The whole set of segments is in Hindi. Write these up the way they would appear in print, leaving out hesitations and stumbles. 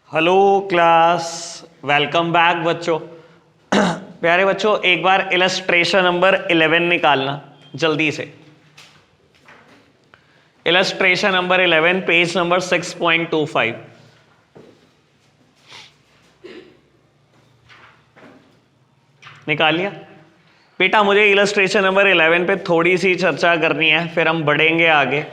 हेलो क्लास, वेलकम बैक बच्चों। प्यारे बच्चों, एक बार इलस्ट्रेशन नंबर 11 निकालना जल्दी से। Illustration number 11 page number 6.25। निकाल लिया बेटा? मुझे इलस्ट्रेशन नंबर 11 पे थोड़ी सी चर्चा करनी है, फिर हम बढ़ेंगे आगे।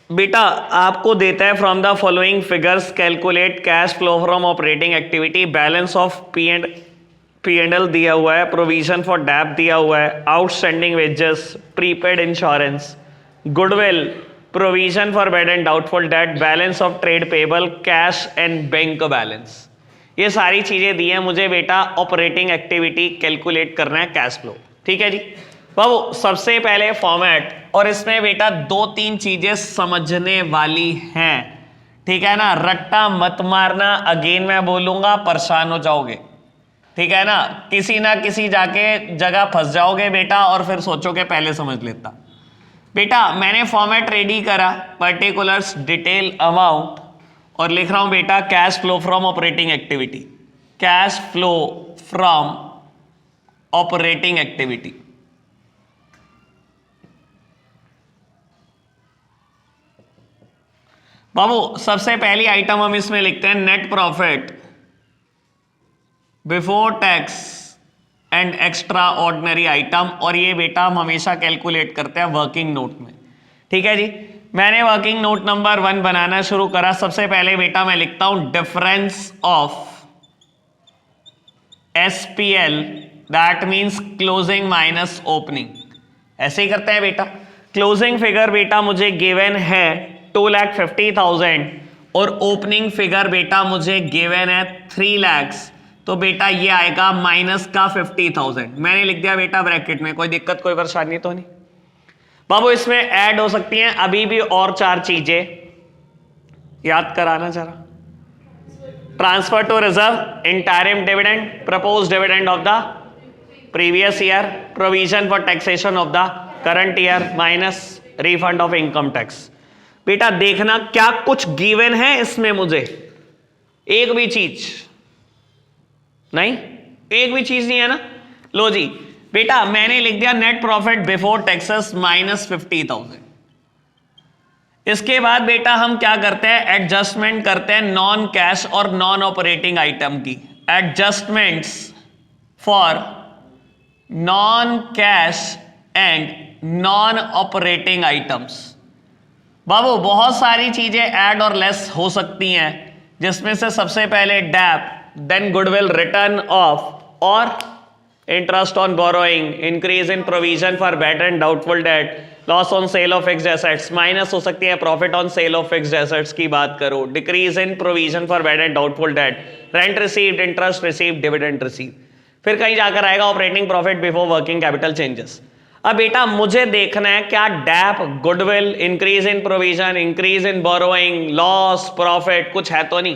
बेटा आपको देता है from the following figures calculate cash flow from operating activity, balance of P and L दिया हुआ है, प्रोविजन फॉर डेब्ट दिया हुआ है, outstanding wages, prepaid insurance, goodwill, provision for bad and doubtful date, balance of trade payable, cash and bank balance. ये सारी चीजें दी हैं मुझे बेटा। ऑपरेटिंग एक्टिविटी कैलकुलेट करना है, कैश फ्लो। ठीक है जी बाबू, सबसे पहले फॉर्मेट, और इसमें बेटा दो तीन चीजें समझने वाली हैं। ठीक है ना, रट्टा मत मारना, अगेन मैं बोलूंगा परेशान हो जाओगे। ठीक है ना किसी जाके जगह फंस जाओगे बेटा, और फिर सोचोगे पहले समझ लेता। बेटा मैंने फॉर्मेट रेडी करा, पर्टिकुलर्स, डिटेल, अमाउंट, और लिख रहा हूं बेटा cash flow from operating activity. Cash flow from operating activity. बाबू सबसे पहली आइटम हम इसमें लिखते हैं net profit before tax and extraordinary item, और ये बेटा हम हमेशा कैलकुलेट करते हैं वर्किंग नोट में। ठीक है जी, मैंने वर्किंग नोट नंबर 1 बनाना शुरू करा। सबसे पहले बेटा मैं लिखता हूं difference of SPL, that means closing minus opening. ऐसे ही करते हैं बेटा। क्लोजिंग फिगर बेटा मुझे गिवन है 2,50,000 और ओपनिंग फिगर बेटा मुझे गिवन है 3 लाख। तो बेटा ये आएगा माइनस का 50,000। मैंने लिख दिया बेटा ब्रैकेट में। कोई दिक्कत कोई परेशानी तो नहीं बाबू? इसमें ऐड हो सकती हैं अभी भी और 4 चीजें, याद कराना जरा। Transfer to reserve, interim dividend, propose dividend of the previous year, provision for taxation of the current year, minus refund of income tax. बेटा देखना क्या कुछ गिवन है इसमें मुझे? एक भी चीज नहीं, एक भी चीज नहीं है ना। लो जी बेटा मैंने लिख दिया net profit before taxes minus 50,000। इसके बाद बेटा हम क्या करते हैं? एडजस्टमेंट करते हैं नॉन कैश और नॉन ऑपरेटिंग आइटम की। Adjustments for non cash and non operating items. बाबू बहुत सारी चीजें ऐड और लेस हो सकती हैं, जिसमें से सबसे पहले dep, then goodwill written off, और interest on borrowing, increase in provision for bad and doubtful debt, loss on sale of fixed assets, minus हो सकती है profit on sale of fixed assets की बात करो, decrease in provision for bad and doubtful debt, rent received, interest received, dividend received. फिर कहीं जाकर आएगा operating profit before working capital changes. अब बेटा मुझे देखना है क्या dab, goodwill, increase in provision, increase in borrowing, loss, profit कुछ है तो नहीं।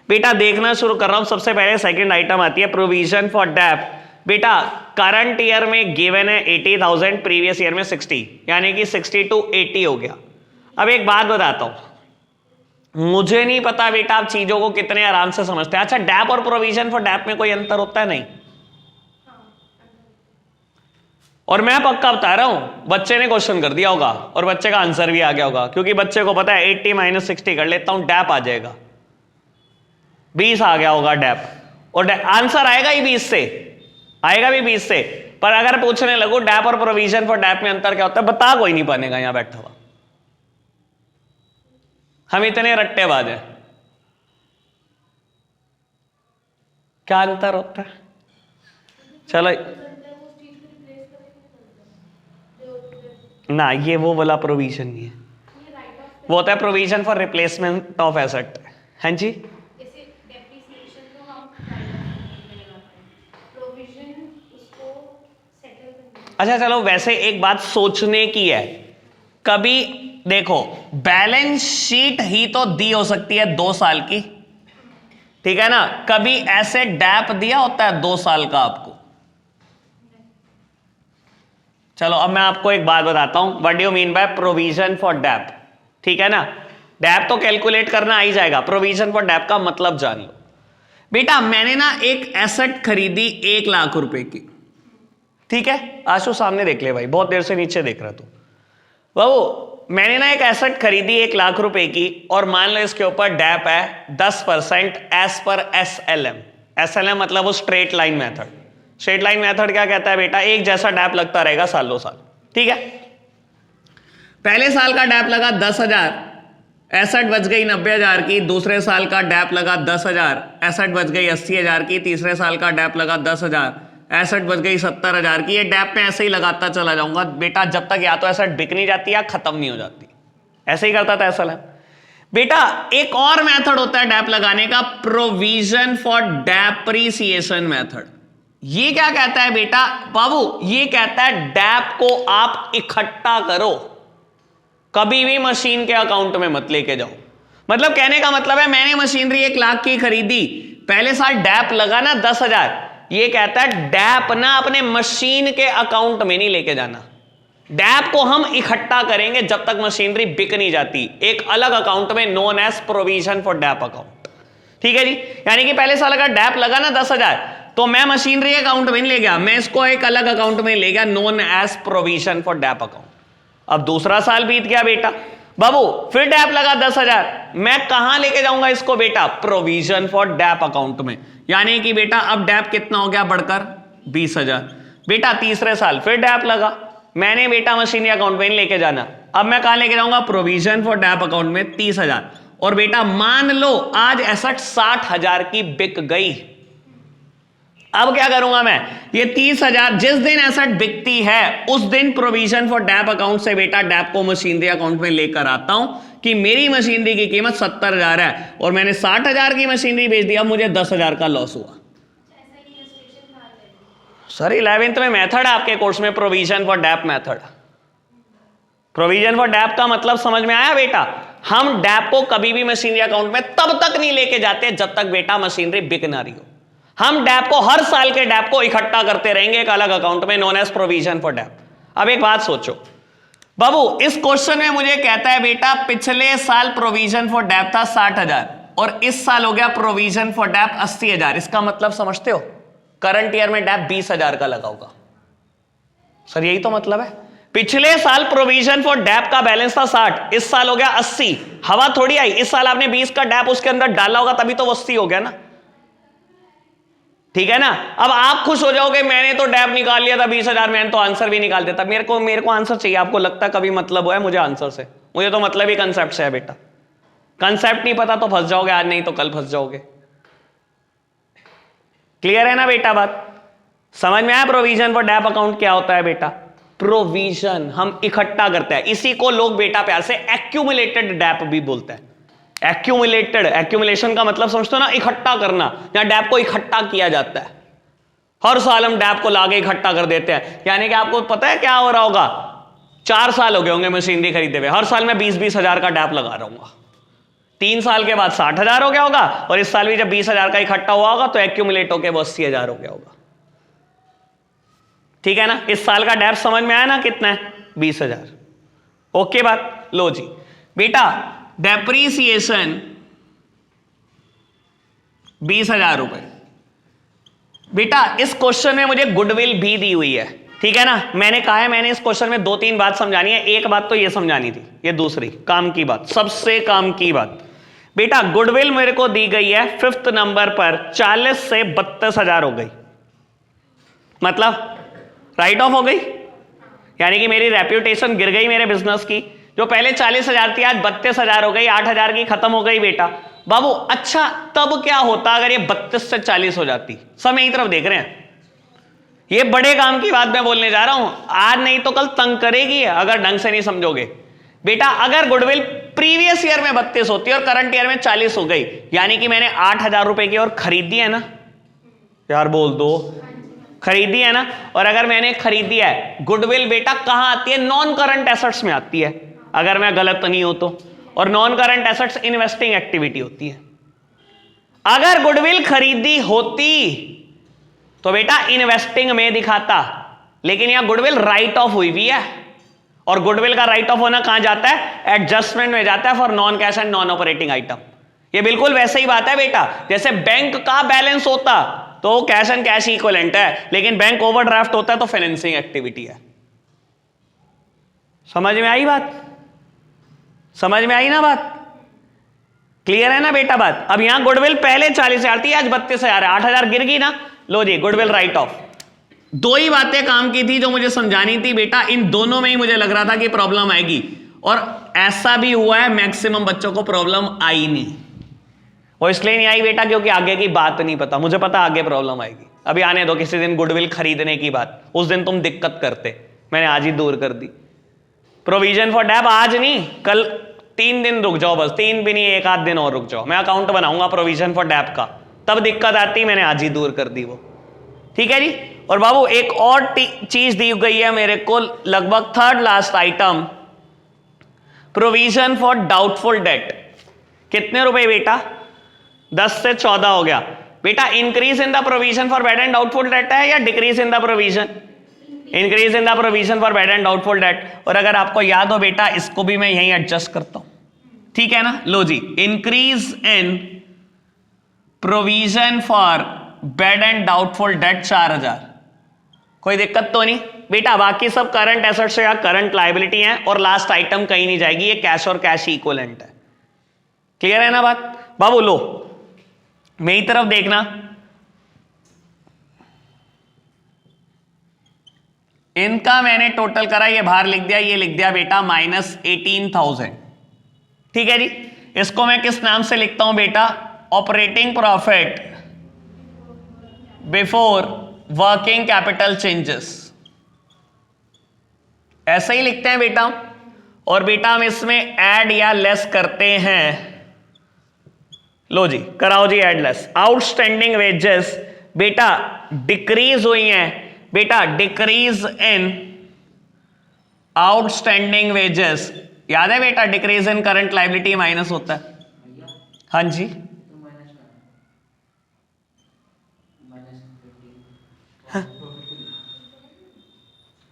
बेटा देखना शुरू कर रहा हूं। सबसे पहले सेकंड आइटम आती है प्रोविजन फॉर डैप। बेटा करंट ईयर में गिवन है 80,000, प्रीवियस ईयर में 60, यानी कि 60 to 80 हो गया। अब एक बात बताता हूं, मुझे नहीं पता बेटा आप चीजों को कितने आराम से समझते हैं। अच्छा डैप और प्रोविजन फॉर डैप में कोई अंतर होता है? नहीं। और मैं पक्का बता रहा हूं, बच्चे ने क्वेश्चन कर दिया होगा और बच्चे का आंसर भी आ गया होगा, क्योंकि बच्चे को पता है 80 माइनस 60 कर लेता हूं, डैप आ जाएगा 20 आ गया होगा डैप, और आंसर आएगा ही 20 से, आएगा भी 20 से। पर अगर पूछने लगो डैप और प्रोविजन फॉर डैप में अंतर क्या होता है, बता कोई नहीं पाएगा यहां बैठा हुआ। हम इतने रट्टेबाज हैं। क्या अंतर होता है? चलो ना, ये वो वाला प्रोविजन नहीं है, वो होता है provision for replacement of asset. हाँ जी, अच्छा चलो वैसे एक बात सोचने की है। कभी देखो बैलेंस शीट ही तो दी हो सकती है 2 साल की, ठीक है ना। कभी ऐसे डैप दिया होता है 2 साल का आपको? चलो अब मैं आपको एक बात बताता हूं, what do you mean by provision for dep. ठीक है ना, डैप तो कैलकुलेट करना आ ही जाएगा, प्रोविजन फॉर डैप का मतलब जान लो। बेटा मैंने ना एक एसेट खरीदी 1 लाख रुपए की, ठीक है, आशु सामने देख ले भाई, बहुत देर से नीचे देख रहा तू। बाबू मैंने ना एक एसेट खरीदी 1 लाख रुपए की और मान लो इसके ऊपर डैप है 10% एज पर SLM। SLM मतलब वो straight line method. Straight line method क्या कहता है बेटा, एक जैसा डैप लगता रहेगा सालों साल, ठीक है। पहले साल का डैप लगा 10,000, एसेट बच गई 90,000 की। दूसरे साल का डैप लगा 10,000, एसेट बच गई 80,000 की। तीसरे साल का डैप लगा 10,000, एसेट बच गई 70,000 की। ये डैप में ऐसे ही लगाता चला जाऊंगा बेटा, जब तक या तो एसेट बिक नहीं जाती या खत्म नहीं हो जाती। ऐसे ही करता था SLM। बेटा एक और मेथड होता है डैप लगाने का, प्रोविजन फॉर डेप्रिसिएशन मेथड। ये क्या कहता है बेटा बाबू, ये कहता है डैप को आप इकट्ठा करो, कभी भी मशीन के अकाउंट में मत लेके जाओ। मतलब कहने का मतलब है मैंने मशीनरी 1 लाख की खरीदी, पहले साल डैप लगा ना 10,000, ये कहता है डैप ना अपने मशीन के अकाउंट में नहीं लेके जाना, डैप को हम इकट्ठा करेंगे जब तक मशीनरी बिक नहीं जाती, एक अलग अकाउंट में, known as provision for dep account, ठीक है जी। यानी कि पहले साल अगर डैप लगा ना 10,000, तो मैं मशीनरी अकाउंट में नहीं ले गया, मैं इसको एक अलग अकाउंट में ले गया, known as provision for dep account. अब दूसरा साल बीत गया बेटा, बाबू फिर डैप लगा 10,000, मैं कहां लेके जाऊंगा इसको बेटा, प्रोविजन फॉर डैप अकाउंट में। यानी कि बेटा अब डैप कितना हो गया बढ़कर 20,000। बेटा तीसरे साल फिर डैप लगा, मैंने बेटा मशीनरी अकाउंट में नहीं लेके जाना, अब मैं कहां लेके जाऊंगा, प्रोविजन फॉर डैप अकाउंट में 30,000। और बेटा मान लो आज एसेट 60,000 की बिक गई, अब क्या करूंगा मैं, ये 30,000 जिस दिन एसेट बिकती है उस दिन प्रोविजन फॉर डैप अकाउंट से बेटा डैप को मशीनरी अकाउंट में लेकर आता हूं कि मेरी मशीनरी की कीमत 70,000 है और मैंने 60,000 की मशीनरी बेच दिया, मुझे 10,000 का लॉस हुआ। सर 11th में मेथड है आपके कोर्स में, provision for dep method. Provision for dep का मतलब समझ में आया बेटा, हम डैप को कभी भी मशीनरी अकाउंट में तब तक नहीं लेके जाते जब तक बेटा मशीनरी बिक ना रही हो। हम डैप को, हर साल के डैप को इकट्ठा करते रहेंगे एक अलग अकाउंट में, known as provision for dep. अब एक बात सोचो बाबू, इस क्वेश्चन में मुझे कहता है बेटा पिछले साल प्रोविजन फॉर डैप था 60,000 और इस साल हो गया प्रोविजन फॉर डैप 80,000। इसका मतलब समझते हो, करंट ईयर में डैप 20,000 का लगा होगा। सर यही तो मतलब है, पिछले साल प्रोविजन फॉर डैप का बैलेंस था 60, इस साल हो गया 80। हवा थोड़ी आई, इस साल आपने 20 का डैप उसके अंदर डाला होगा तभी तो 80 हो गया ना, ठीक है ना। अब आप खुश हो जाओगे मैंने तो डैप निकाल लिया था 20,000, मैंने तो आंसर भी निकाल देता। मेरे को आंसर चाहिए, आपको लगता है कभी मतलब हुआ है मुझे आंसर से? मुझे तो मतलब ही कंसेप्ट से है बेटा, कंसेप्ट नहीं पता तो फंस जाओगे, आज नहीं तो कल फंस जाओगे। क्लियर है ना बेटा बात, समझ में आया प्रोविजन फॉर डैप अकाउंट क्या होता है बेटा? प्रोविजन हम इकट्ठा करते हैं, इसी को लोग बेटा प्यार से एक्यूमुलेटेड डैप भी बोलते हैं। एक्यूमुलेटेड, एक्यूमुलेशन का मतलब समझते हो ना, इकट्ठा करना, जहां डैप को इकट्ठा किया जाता है। हर साल हम डैप को लाके इकट्ठा कर देते हैं, यानी कि आपको पता है क्या हो रहा होगा, 4 साल हो गए होंगे मशीनरी खरीदे हुए, हर साल मैं 20-20 हजार का डैप लगा रहा हूँ, 3 साल के बाद 60,000 हो गया होगा और इस साल भी जब 20,000 का इकट्ठा हुआ होगा तो एक्यूमुलेट होकर वो 80,000 हो गया होगा, ठीक है ना। इस साल का डैप समझ में आया ना कितना है, 20,000। ओके बात, लो जी बेटा डेप्रीसिएशन 20,000 रुपए। बेटा इस क्वेश्चन में मुझे गुडविल भी दी हुई है, ठीक है ना। मैंने कहा है मैंने इस क्वेश्चन में 2-3 बात समझानी है, एक बात तो ये समझानी थी, ये दूसरी काम की बात, सबसे काम की बात। बेटा गुडविल मेरे को दी गई है 5th नंबर पर 40 से 32,000 हो गई, मतलब राइट ऑफ हो गई, यानी कि मेरी रेप्यूटेशन गिर गई मेरे बिजनेस की, जो पहले 40,000 थी आज 32,000 हो गई, 8,000 की खत्म हो गई बेटा। बाबू अच्छा तब क्या होता अगर ये 32 से 40 हो जाती? सब मेरी तरफ देख रहे हैं, ये बड़े काम की बात मैं बोलने जा रहा हूं, आज नहीं तो कल तंग करेगी अगर ढंग से नहीं समझोगे। बेटा अगर गुडविल प्रीवियस ईयर में 32 होती और करंट ईयर में 40 हो गई, यानी कि मैंने 8,000 रुपए की और खरीदी है ना यार, बोल दो खरीदी है ना। और अगर मैंने खरीदी है, गुडविल बेटा कहां आती है, नॉन करंट एसेट्स में आती है अगर मैं गलत नहीं हूं तो, और non current assets investing activity होती है। अगर गुडविल खरीदी होती तो बेटा इन्वेस्टिंग में दिखाता, लेकिन यहां गुडविल राइट ऑफ हुई भी है और गुडविल का राइट ऑफ होना कहां जाता है? एडजस्टमेंट में जाता है for non cash and non operating item. ये बिल्कुल वैसे ही बात है बेटा, जैसे बैंक का बैलेंस होता तो कैश एंड कैश इक्विवेलेंट है, लेकिन बैंक ओवरड्राफ्ट होता है तो फाइनेंसिंग एक्टिविटी है। समझ में आई बात? समझ में आई ना बात? क्लियर है ना बेटा बात? अब यहां गुडविल पहले 40,000 थी, आज 32,000 है, 8,000 गिर गई ना। लो जी गुडविल राइट ऑफ। दो ही बातें काम की थी जो मुझे समझानी थी बेटा, इन दोनों में ही मुझे लग रहा था कि प्रॉब्लम आएगी, और ऐसा भी हुआ है, मैक्सिमम बच्चों को प्रॉब्लम आई नहीं। और इसलिए नहीं आई बेटा क्योंकि आगे की बात नहीं पता, मुझे पता आगे प्रॉब्लम आएगी। अभी आने दो किसी दिन गुडविल खरीदने की बात, उस दिन तुम दिक्कत करते, मैंने आज ही दूर कर दी। प्रोविजन फॉर डेप आज नहीं, कल 3 दिन रुक जाओ, बस 3 भी नहीं, 1 आध दिन और रुक जाओ, मैं अकाउंट बनाऊंगा प्रोविजन फॉर डेप का, तब दिक्कत आती, मैंने आज ही दूर कर दी वो। ठीक है जी। और बाबू एक और चीज दी गई है मेरे को, लगभग third last item, provision for doubtful debt. कितने रुपए बेटा? 10 से 14 हो गया बेटा। Increase in the provision for bad and doubtful date है या decrease in the provision? Increase in the provision for bad and doubtful date. और अगर आपको याद हो बेटा, इसको भी मैं यहीं एडजस्ट करता हूं, ठीक है ना। लो जी, increase in provision for bad and doubtful debt 4,000, कोई दिक्कत तो नहीं बेटा? बाकी सब करंट एसेट्स या करंट लायबिलिटी है, और लास्ट आइटम कहीं नहीं जाएगी, ये कैश और कैश इक्विवेलेंट है। क्लियर है ना बात? बाबू लो मेरी तरफ देखना, इनका मैंने टोटल करा, ये बाहर लिख दिया, ये लिख दिया बेटा -18,000। ठीक है जी। इसको मैं किस नाम से लिखता हूं बेटा? Operating profit before working capital changes, ऐसे ही लिखते हैं बेटा। और बेटा हम इसमें ऐड या लेस करते हैं। लो जी कराओ जी ऐड लेस। आउटस्टैंडिंग वेजेस बेटा डिक्रीज हुई हैं बेटा, डिक्रीज इन आउटस्टैंडिंग वेजेस, याद है बेटा? Decrease in current liability minus होता है। हाँ जी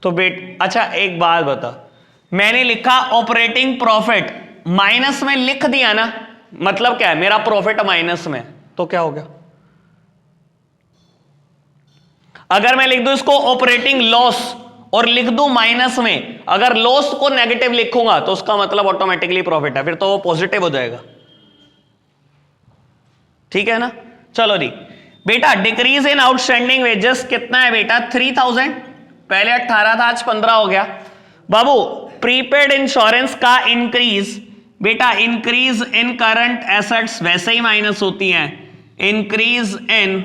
तो अच्छा एक बात बता, मैंने लिखा ऑपरेटिंग प्रॉफिट, माइनस में लिख दिया ना, मतलब क्या है? मेरा प्रॉफिट माइनस में, तो क्या हो गया? अगर मैं लिख दूं इसको ऑपरेटिंग लॉस और लिख दूं माइनस में, अगर लॉस को नेगेटिव लिखूंगा तो उसका मतलब ऑटोमेटिकली प्रॉफिट है, फिर तो वो पॉजिटिव हो जाएगा। ठीक है ना। चलो जी बेटा, डिक्रीज इन आउटस्टैंडिंग वेजेस कितना है बेटा? 3,000। पहले 18 था, आज 15 हो गया। बाबू प्रीपेड इंश्योरेंस का इंक्रीज बेटा, इंक्रीज इन करंट एसेट्स वैसे ही माइनस होती हैं, इंक्रीज इन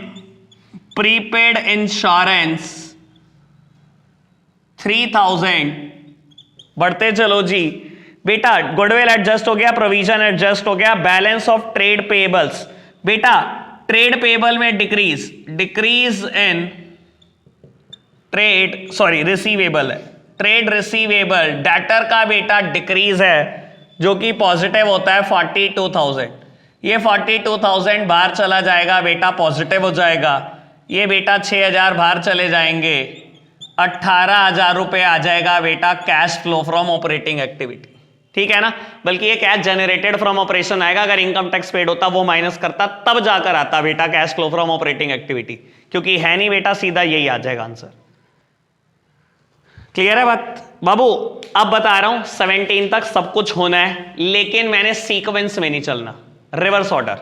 प्रीपेड इंश्योरेंस 3,000। बढ़ते चलो जी बेटा, गुडविल एडजस्ट हो गया, प्रोविजन एडजस्ट हो गया, बैलेंस ऑफ ट्रेड पेबल्स बेटा, ट्रेड पेबल में decrease, decrease in trade sorry receivable है, ट्रेड रिसीवेबल डेटर का बेटा डिक्रीज है, जो कि पॉजिटिव होता है 42,000। ये 42,000 बाहर चला जाएगा बेटा, पॉजिटिव हो जाएगा। ये बेटा 6,000 बाहर चले जाएंगे, 18,000 रुपए आ जाएगा बेटा cash flow from operating activity. ठीक है ना। बल्कि ये कैश जनरेटेड फ्रॉम ऑपरेशन आएगा, अगर इनकम टैक्स पेड होता वो माइनस करता तब जाकर आता बेटा cash flow from operating activity, क्योंकि है नहीं बेटा, सीधा यही आ जाएगा आंसर। क्लियर है बात? बाबू अब बता रहा हूं 17 तक सब कुछ होना है, लेकिन मैंने सीक्वेंस में नहीं चलना, रिवर्स ऑर्डर।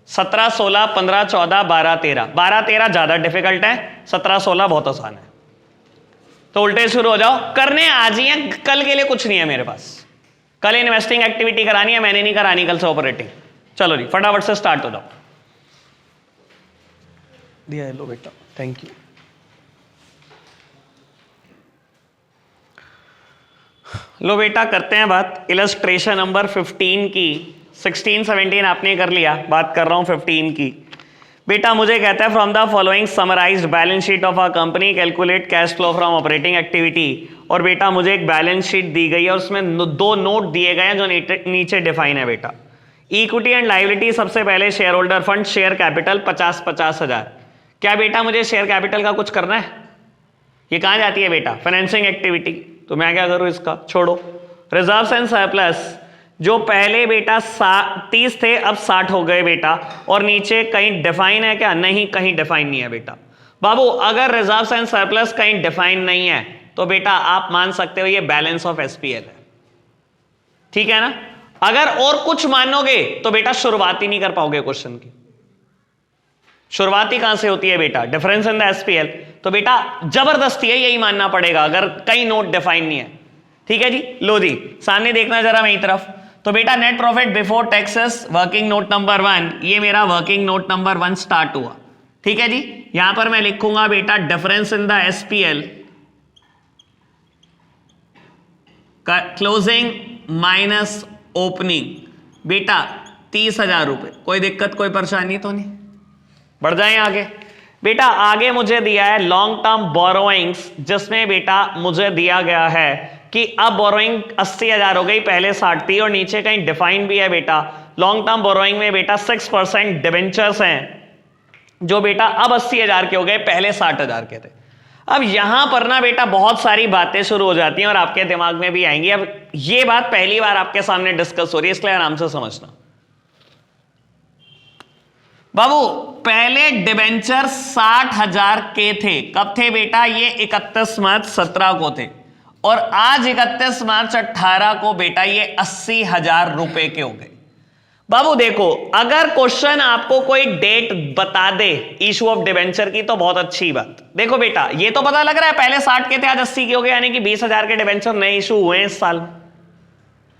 17, 16, 15, 14, 12, 13। 12, 13 ज्यादा डिफिकल्ट है, 17, 16 बहुत आसान है। तो उल्टे शुरू हो जाओ, करने आज ही है, कल के लिए कुछ नहीं है मेरे पास। कल इन्वेस्टिंग एक्टिविटी करानी है, मैंने नहीं करानी कल से ऑपरेटिंग। चलो जी फटाफट से स्टार्ट हो जाओ। दिया लो बेटा, थैंक यू। लो बेटा करते हैं बात इलस्ट्रेशन नंबर 15 की। 16, 17 आपने कर लिया, बात कर रहा हूं 15 की। बेटा मुझे कहता है from the following summarised balance sheet of a company calculate cash flow from operating activity. और बेटा मुझे एक बैलेंस शीट दी गई है, उसमें 2 नोट दिए गए हैं जो नीचे डिफाइन है बेटा। इक्विटी एंड लायबिलिटी, सबसे पहले share holder fund, share capital 50-50 हजार। क्या बेटा मुझे शेयर कैपिटल का कुछ करना है? ये कहां जाती है बेटा? Financing activity. तो मैं क्या करूं, इसका छोड़ो। रिजर्व्स एंड सरप्लस जो पहले बेटा 30 थे अब 60 हो गए बेटा, और नीचे कहीं डिफाइन है क्या? नहीं, कहीं डिफाइन नहीं है बेटा। बाबू अगर रिजर्व्स एंड सरप्लस कहीं डिफाइन नहीं है तो बेटा आप मान सकते हो ये बैलेंस ऑफ एसपीएल है, ठीक है ना। अगर और कुछ मानोगे तो बेटा शुरुआत ही नहीं कर पाओगे क्वेश्चन की। शुरुआती कहां से होती है बेटा? Difference in the SPL. तो बेटा जबरदस्ती है यही मानना पड़ेगा अगर कहीं नोट डिफाइन नहीं है, ठीक है जी। लो जी सामने देखना जरा मेरी तरफ। तो बेटा net profit before taxes working note number 1, ये मेरा वर्किंग नोट नंबर 1 स्टार्ट हुआ, ठीक है जी। यहां पर मैं लिखूंगा बेटा difference in the SPL closing minus opening, बेटा 30,000 रुपए। कोई दिक्कत कोई परेशानी तो नहीं? बढ़ जाएं आगे। बेटा आगे मुझे दिया है लॉन्ग टर्म बोरोइंग्स, जिसमें बेटा मुझे दिया गया है कि अब बोरोइंग 80,000 हो गई, पहले 60 थी, और नीचे कहीं डिफाइन भी है बेटा लॉन्ग टर्म बोरोइंग में बेटा 6% डिबेंचर्स हैं जो बेटा अब 80,000 के हो गए, पहले 60,000 के थे। अब यहां पर ना बेटा बहुत सारी बातें शुरू हो जाती हैं और आपके दिमाग में भी आएंगी। अब ये बात पहली बार आपके सामने डिस्कस हो रही है, इसलिए आराम से समझना। बाबू पहले डिबेंचर 60,000 के थे, कब थे बेटा? ये 31 मार्च 17 को थे, और आज 31 मार्च 18 को बेटा ये 80,000 रुपए के हो गए। बाबू देखो अगर क्वेश्चन आपको कोई डेट बता दे इशू ऑफ डिबेंचर की तो बहुत अच्छी बात। देखो बेटा ये तो पता लग रहा है पहले 60 के थे आज 80 के हो गए, यानी कि 20,000 के डिबेंचर नए इशू हुए हैं इस साल।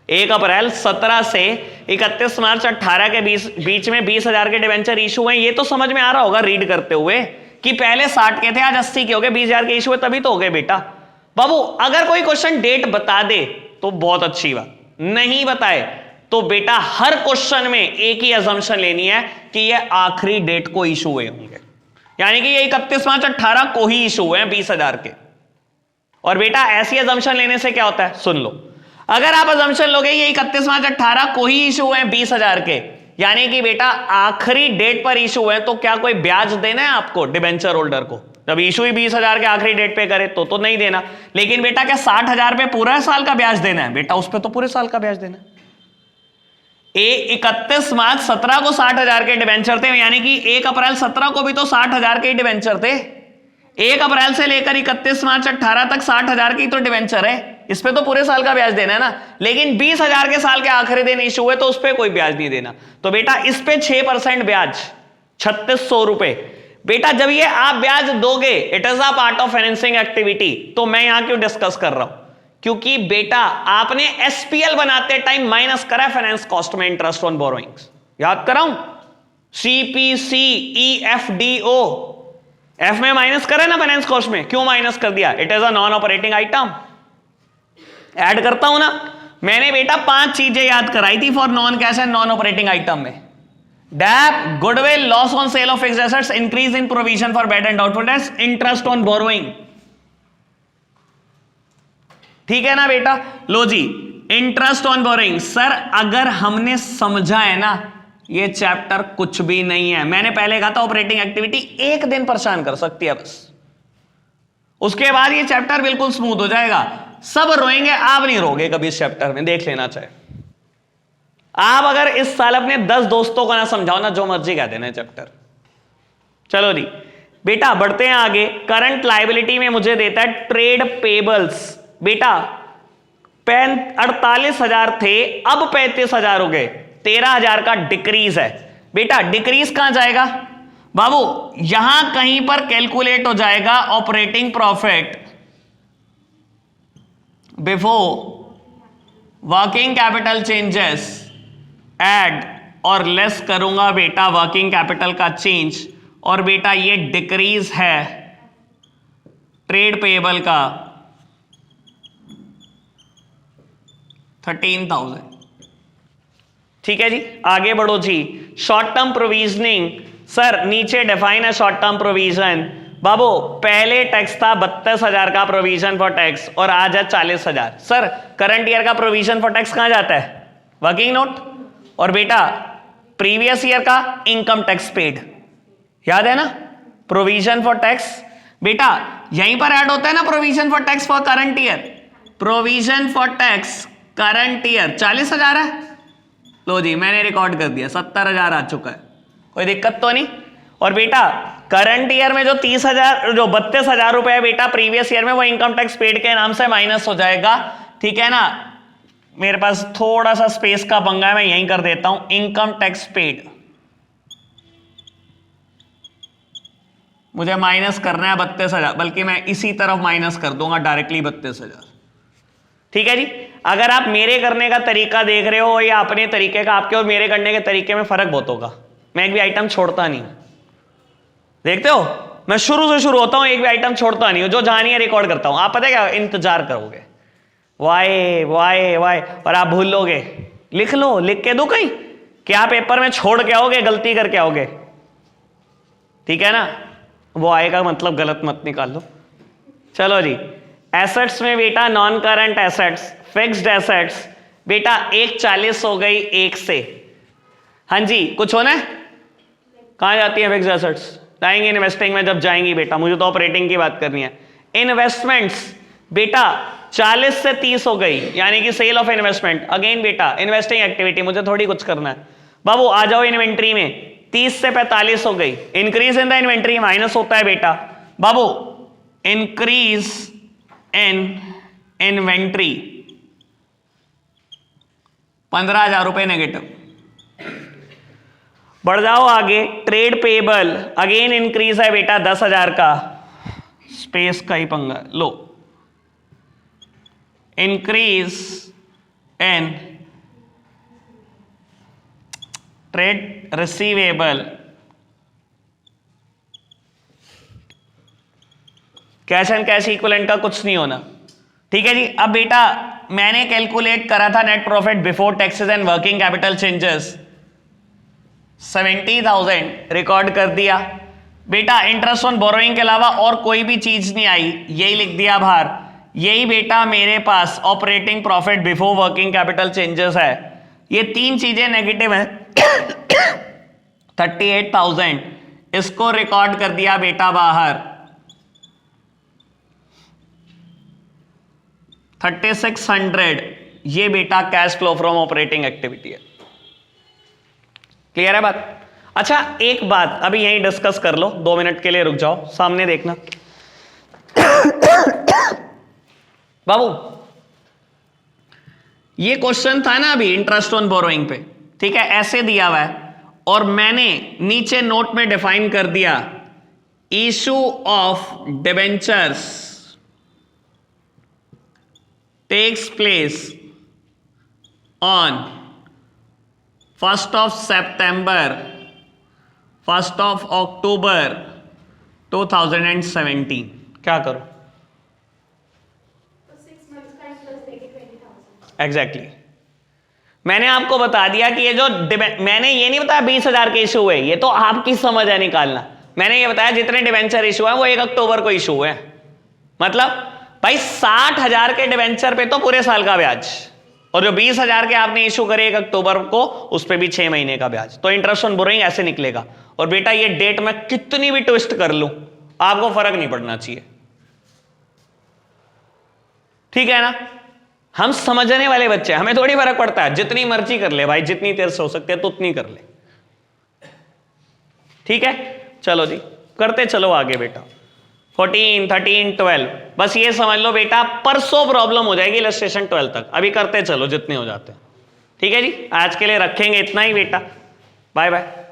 1 अप्रैल 17 से 31 मार्च 18 के बीच में 20,000 के डिबेंचर इशू हुए, ये तो समझ में आ रहा होगा रीड करते हुए कि पहले 60 के थे आज 80 के हो गए, 20,000 के इशू हुए तभी तो हो गए बेटा। बाबू अगर कोई क्वेश्चन डेट बता दे तो बहुत अच्छी बात, नहीं बताए तो बेटा हर क्वेश्चन में एक ही अजम्पशन लेनी है कि ये आखिरी डेट को इशू हुए होंगे, यानी कि ये 31 मार्च 18 को ही इशू हुए हैं 20,000 के। और बेटा ऐसी अजम्पशन लेने से क्या होता है सुन लो, अगर आप अजम्पशन लोगे ये 31 मार्च 18 को ही इशू हुए हैं 20,000 के, यानी कि बेटा आखिरी डेट पर इशू हुए, तो क्या कोई ब्याज देना है आपको डिबेंचर होल्डर को? जब इशू ही 20,000 के आखिरी डेट पे करे तो नहीं देना। लेकिन बेटा क्या 60,000 पे पूरा साल का ब्याज देना है? बेटा उस पर तो पूरे साल का ब्याज देना है। 31 मार्च 17 को 60,000 के डिबेंचर थे, यानी कि 1 अप्रैल 17 को भी तो 60,000 के डिबेंचर थे। 1 अप्रैल से लेकर 31 मार्च 18 तक 60,000 की तो डिबेंचर है, इस पे तो पूरे साल का ब्याज देना है ना। लेकिन 20,000 के साल के आखिरी दिन इशू हुए तो उस पर कोई ब्याज नहीं देना। तो बेटा इस पे 6% ब्याज 3600 रुपए। बेटा जब ये आप ब्याज दोगे it is a part of financing activity, तो मैं यहां क्यों डिस्कस कर रहा हूं? क्योंकि बेटा आपने एसपीएल बनाते टाइम माइनस करा फाइनेंस कॉस्ट में इंटरेस्ट ऑन बोरोइंग्स, याद कराऊं? CPCEFDO, एफ में माइनस करे ना फाइनेंस कॉस्ट में, क्यों माइनस कर दिया? It is a non operating item. Add करता हूं ना, मैंने बेटा 5 चीजें याद कराई थी for non cash and non operating item में। Dep, goodwill, loss on sale of fixed assets, increase in provision for bad and doubtful debts, interest on borrowing, ठीक है ना बेटा। लो जी इंटरेस्ट ऑन बोरोइंग, सर अगर हमने समझा है ना ये चैप्टर कुछ भी नहीं है। मैंने पहले कहा था ऑपरेटिंग एक्टिविटी एक दिन परेशान कर सकती है बस, उसके बाद ये चैप्टर बिल्कुल स्मूथ हो जाएगा। सब रोएंगे, आप नहीं रोगे कभी इस चैप्टर में, देख लेना चाहिए। आप अगर इस साल अपने 10 दोस्तों को ना समझाओ ना, जो मर्जी कह देना चैप्टर। चलो जी बेटा बढ़ते हैं आगे। करंट लायबिलिटी में मुझे देता है ट्रेड पेबल्स। बेटा 48,000 थे अब 35,000 हो गए, 13,000 का डिक्रीज है। बेटा डिक्रीज कहां जाएगा बाबू? यहां कहीं पर कैलकुलेट हो जाएगा operating profit before working capital changes, add और लेस करूंगा बेटा वर्किंग कैपिटल का चेंज, और बेटा ये डिक्रीज है ट्रेड पेएबल का 13,000। ठीक है जी आगे बढ़ो जी। शॉर्ट टर्म प्रोविजनिंग, सर नीचे डिफाइन है शॉर्ट टर्म प्रोविजन। बाबू पहले टैक्स था 32,000 का प्रोविजन फॉर टैक्स और आज है 40,000। सर करंट ईयर का प्रोविजन फॉर टैक्स कहां जाता है? Working note. और बेटा प्रीवियस ईयर का इनकम टैक्स पेड, याद है ना? प्रोविजन फॉर टैक्स बेटा यहीं पर ऐड होता है ना, provision for tax for current year. Provision for tax current year 40,000 है। लो जी मैंने रिकॉर्ड कर दिया, 70,000 आ चुका है, कोई दिक्कत तो नहीं। और बेटा करंट ईयर में जो 30,000 जो 32,000 रुपए है बेटा प्रीवियस ईयर में, वो इनकम टैक्स पेड के नाम से माइनस हो जाएगा, ठीक है ना। मेरे पास थोड़ा सा स्पेस का पंगा है, मैं यहीं कर देता हूं, इनकम टैक्स पेड मुझे माइनस करना है 32,000, बल्कि मैं इसी तरफ माइनस कर दूंगा डायरेक्टली 32,000, ठीक है जी। अगर आप मेरे करने का तरीका देख रहे हो या अपने तरीके का, आपके और मेरे करने के तरीके में फर्क बहुत होगा। मैं एक भी आइटम छोड़ता नहीं हूं, देखते हो, मैं शुरू से शुरू होता हूं, एक भी आइटम छोड़ता नहीं हूं, जो जानी है रिकॉर्ड करता हूं। आप पता है क्या, इंतजार करोगे वाई वाई वाई, और आप भूल लोगे। लिख लो, लिख के दो कहीं, क्या पेपर में छोड़ के आओगे, गलती करके आओगे, ठीक है ना। वो आएगा मतलब गलत मत निकाल लो। चलो जी, एसेट्स में बेटा non current assets, fixed assets बेटा 140 हो गई 1 से। हाँ जी, कुछ होना है, कहां जाती है फिक्स्ड एसेट्स, जाएंगे इन्वेस्टिंग में जब जाएंगी बेटा, मुझे तो ऑपरेटिंग की बात करनी है। इन्वेस्टमेंट्स बेटा 40 से 30 हो गई, यानी कि सेल ऑफ इन्वेस्टमेंट, अगेन बेटा इन्वेस्टिंग एक्टिविटी, मुझे थोड़ी कुछ करना है। बाबू आ जाओ इन्वेंट्री में, 30 से 45 हो गई, increase in the inventory minus होता है बेटा। बाबू इंक्रीज इन इन्वेंट्री 15,000 रुपए नेगेटिव। बढ़ जाओ आगे, ट्रेड पेबल अगेन इंक्रीज है बेटा 10,000 का, स्पेस का ही पंगा, लो increase in trade receivable cash and cash equivalent का कुछ नहीं होना, ठीक है जी। अब बेटा मैंने कैलकुलेट करा था net profit before taxes and working capital changes 70,000 record कर दिया बेटा। इंटरेस्ट ऑन बोरोइंग के अलावा और कोई भी चीज नहीं आई, यही लिख दिया बाहर। यही बेटा मेरे पास operating profit before working capital changes है। ये तीन चीजें नेगेटिव है 38,000, इसको रिकॉर्ड कर दिया बेटा बाहर। 3600 ये बेटा cash flow from operating activity है। क्लियर है बात? अच्छा एक बात अभी यहीं डिस्कस कर लो, 2 मिनट के लिए रुक जाओ, सामने देखना। बाबू ये क्वेश्चन था ना अभी इंटरेस्ट ऑन बोरोइंग पे, ठीक है, ऐसे दिया हुआ है और मैंने नीचे नोट में डिफाइन कर दिया issue of debentures takes place on 1st of September 1st of October 2017। क्या करो? एग्जैक्टली मैंने आपको बता दिया कि ये जो मैंने ये नहीं बताया 20,000 के इशू हुए, ये तो आपकी समझ है निकालना। मैंने ये बताया जितने डिवेंचर इशू है वो 1 अक्टूबर को इशू हुए, मतलब भाई 60,000 के डिवेंचर पे तो पूरे साल का ब्याज, और जो 20,000 के आपने इशू करे 1 अक्टूबर को उस पे भी 6 महीने का ब्याज, तो इंटरेस्ट ऑन बोरोइंग ऐसे निकलेगा। और बेटा ये डेट मैं कितनी भी ट्विस्ट कर लूं आपको फर्क नहीं पड़ना चाहिए, ठीक है ना। हम समझने वाले बच्चे, हमें थोड़ी फर्क पड़ता है, जितनी मर्जी कर ले भाई, जितनी देर से हो सकते है तो उतनी कर ले, ठीक है। चलो जी करते चलो आगे बेटा। 14, 13, 12 बस ये समझ लो बेटा परसों प्रॉब्लम हो जाएगी इलस्ट्रेशन 12 तक, अभी करते चलो जितने हो जाते हैं, ठीक है जी। आज के लिए रखेंगे इतना ही बेटा, बाय बाय।